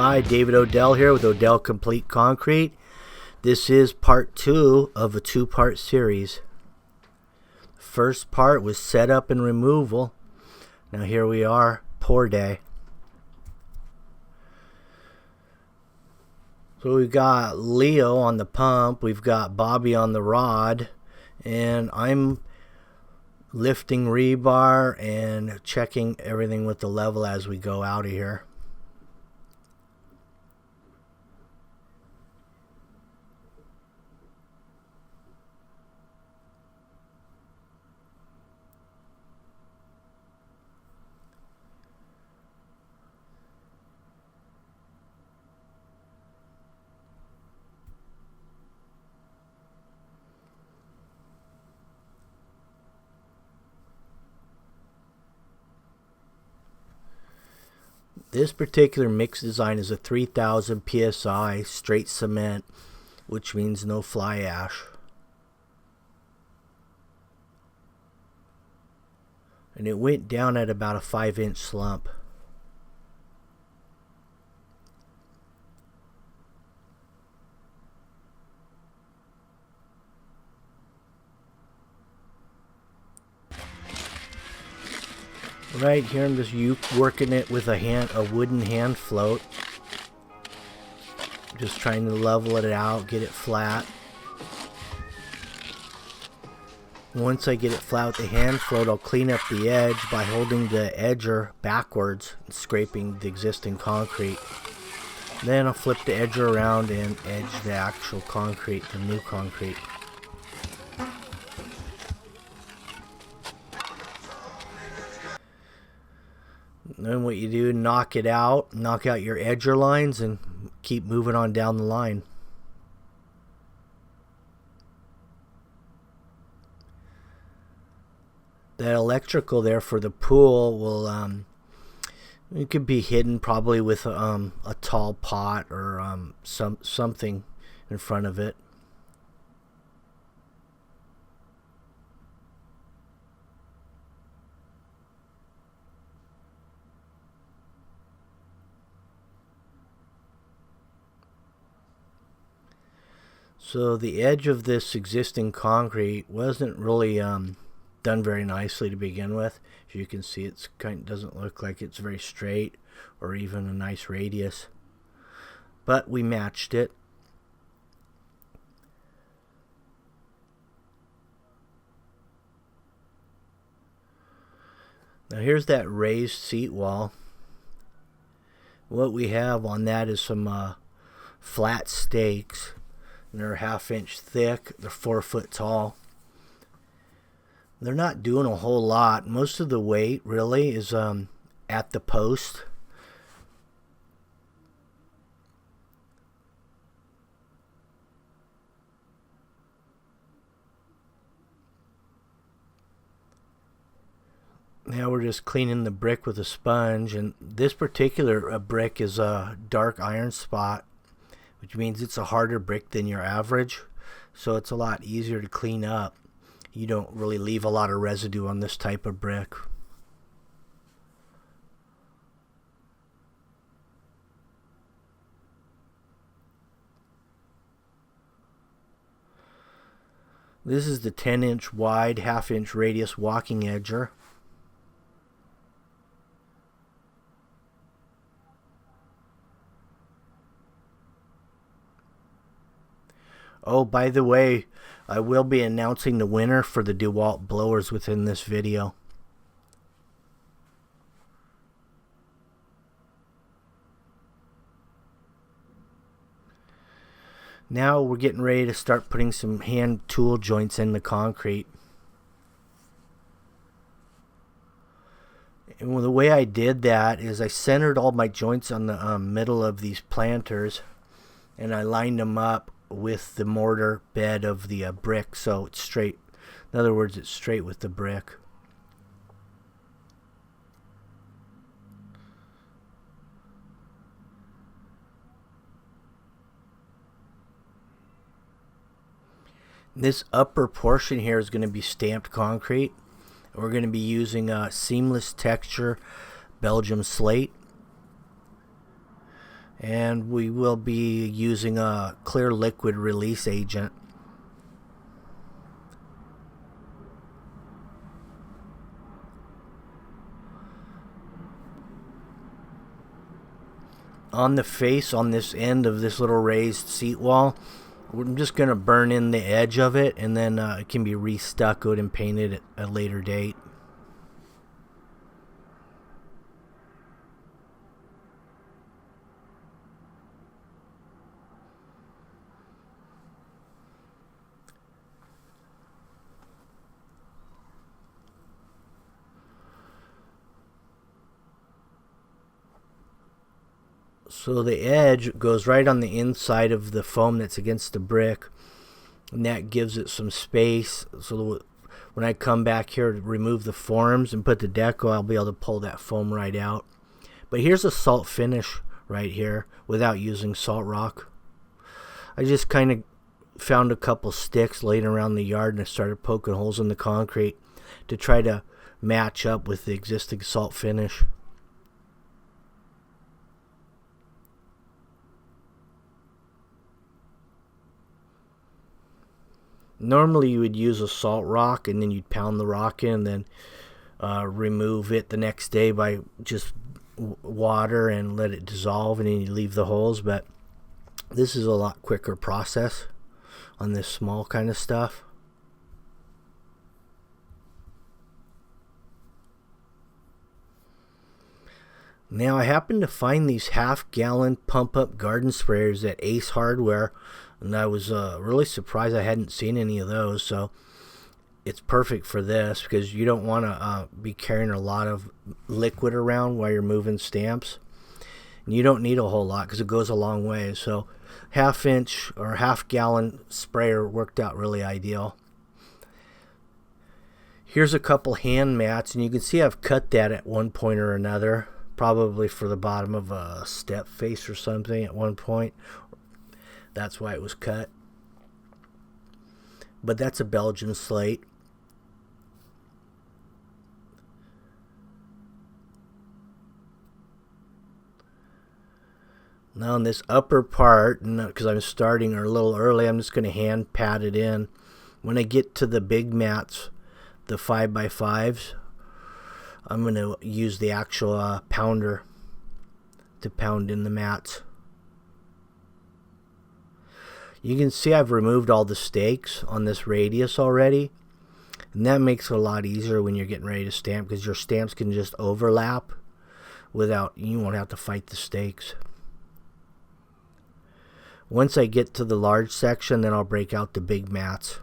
Hi, David Odell here with Odell Complete Concrete. This is part 2 of a 2-part series. First part was setup and removal. Now here we are, pour day. So we've got Leo on the pump, we've got Bobby on the rod, and I'm lifting rebar and checking everything with the level as we go out of here. This particular mix design is a 3000 psi straight cement, which means no fly ash. And it went down at about a 5-inch slump. Right here I'm just working it with a wooden hand float. Just trying to level it out, get it flat. Once I get it flat with the hand float, I'll clean up the edge by holding the edger backwards and scraping the existing concrete. Then I'll flip the edger around and edge the actual concrete, the new concrete. Then what you do, knock out your edger lines and keep moving on down the line. That electrical there for the pool will it could be hidden probably with a tall pot or something in front of it. So the edge of this existing concrete wasn't really done very nicely to begin with. As you can see, it doesn't look like it's very straight or even a nice radius. But we matched it. Now here's that raised seat wall. What we have on that is some flat stakes. They're 1/2 inch thick, they're 4 foot tall. They're not doing a whole lot. Most of the weight really is at the post. Now we're just cleaning the brick with a sponge, and this particular brick is a dark iron spot, which means it's a harder brick than your average, so it's a lot easier to clean up. You don't really leave a lot of residue on this type of brick. This is the 10-inch wide, 1/2 inch radius walking edger. Oh, by the way, I will be announcing the winner for the DeWalt blowers within this video. Now we're getting ready to start putting some hand tool joints in the concrete. And the way I did that is I centered all my joints on the middle of these planters, and I lined them up with the mortar bed of the brick, so it's straight. In other words, it's straight with the brick. This upper portion here is going to be stamped concrete. We're going to be using a seamless texture Belgium slate. And we will be using a clear liquid release agent. On the face, on this end of this little raised seat wall, I'm just going to burn in the edge of it, and then it can be restuccoed and painted at a later date. So the edge goes right on the inside of the foam that's against the brick, and that gives it some space. So when I come back here to remove the forms and put the deco, I'll be able to pull that foam right out. But here's a salt finish right here without using salt rock. I just kind of found a couple sticks laying around the yard, and I started poking holes in the concrete to try to match up with the existing salt finish. Normally you would use a salt rock, and then you'd pound the rock in, and then remove it the next day by just water and let it dissolve, and then you leave the holes. But this is a lot quicker process on this small kind of stuff. Now I happened to find these half-gallon pump-up garden sprayers at Ace Hardware, and I was really surprised I hadn't seen any of those. So it's perfect for this, because you don't want to be carrying a lot of liquid around while you're moving stamps. And you don't need a whole lot because it goes a long way. So half-inch or half-gallon sprayer worked out really ideal. Here's a couple hand mats, and you can see I've cut that at one point or another. Probably for the bottom of a step face or something at one point. That's why it was cut. But that's a Belgian slate. Now in this upper part, because I'm starting a little early, I'm just going to hand pat it in. When I get to the big mats, the 5x5s, I'm going to use the actual pounder to pound in the mats. You can see I've removed all the stakes on this radius already. And that makes it a lot easier when you're getting ready to stamp, because your stamps can just overlap without, you won't have to fight the stakes. Once I get to the large section, then I'll break out the big mats.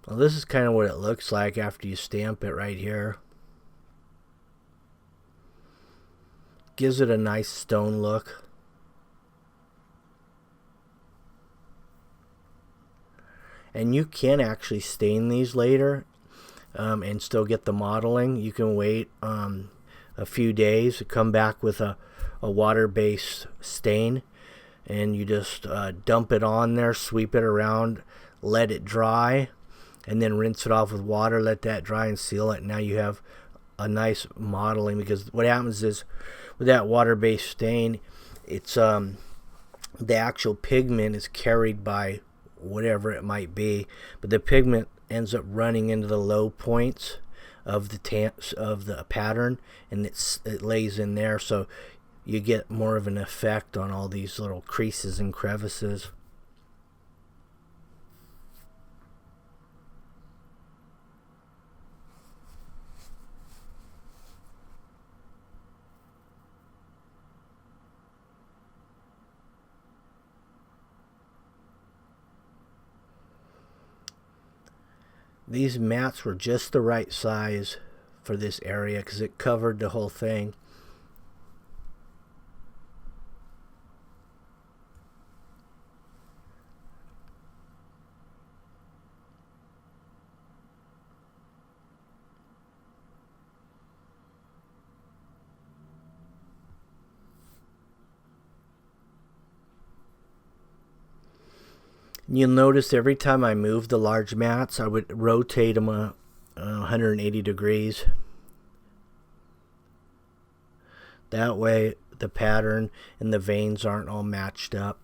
Well, this is kind of what it looks like after you stamp it right here. Gives it a nice stone look. And you can actually stain these later and still get the modeling. You can wait a few days to come back with a water-based stain, and you just dump it on there, sweep it around, let it dry, and then rinse it off with water, let that dry and seal it. Now you have a nice modeling, because what happens is with that water-based stain, it's the actual pigment is carried by whatever it might be, but the pigment ends up running into the low points of the pattern, and it lays in there, so you get more of an effect on all these little creases and crevices. These mats were just the right size for this area because it covered the whole thing. You'll notice every time I move the large mats, I would rotate them 180 degrees. That way the pattern and the veins aren't all matched up.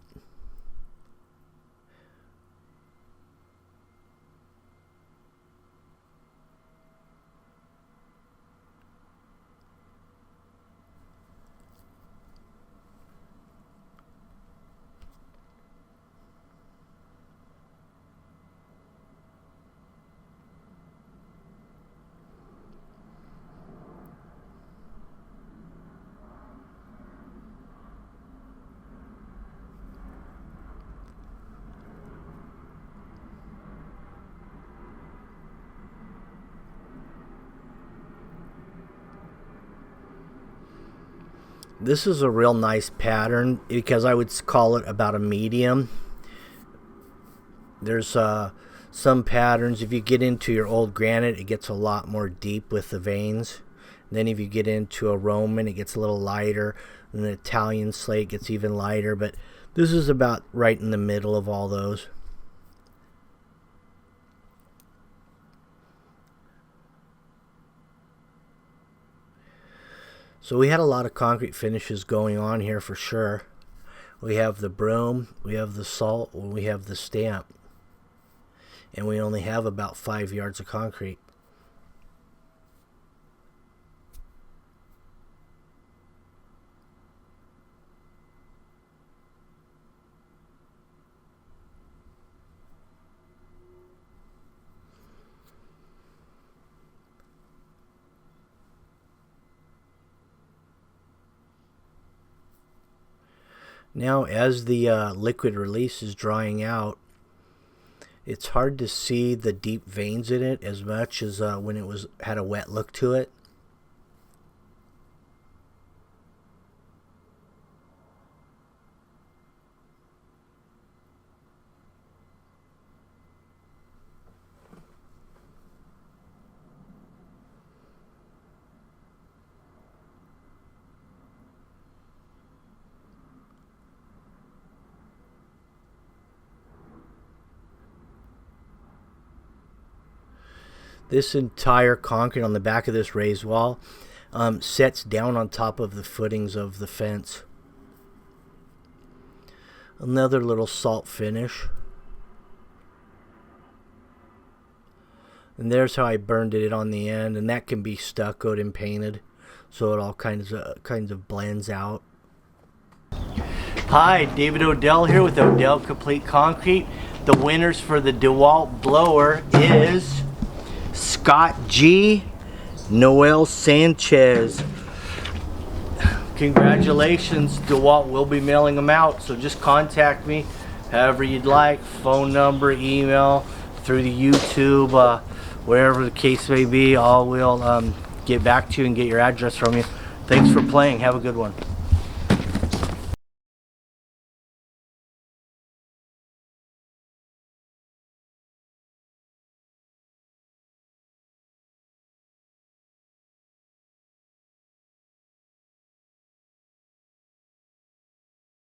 This is a real nice pattern because I would call it about a medium. There's some patterns, if you get into your old granite, it gets a lot more deep with the veins. And then if you get into a Roman, it gets a little lighter. And the Italian slate gets even lighter. But this is about right in the middle of all those. So we had a lot of concrete finishes going on here for sure. We have the broom, we have the salt, we have the stamp. And we only have about 5 yards of concrete. Now, as the liquid release is drying out, it's hard to see the deep veins in it as much as when it had a wet look to it. This entire concrete on the back of this raised wall sets down on top of the footings of the fence. Another little salt finish. And there's how I burned it on the end, and that can be stuccoed and painted so it all kinds of blends out. Hi, David Odell here with Odell Complete Concrete. The winners for the DeWalt blower is Scott G, Noel Sanchez. Congratulations, DeWalt will be mailing them out, so just contact me however you'd like, phone number, email, through the YouTube, wherever the case may be. I will get back to you and get your address from you. Thanks for playing. Have a good one.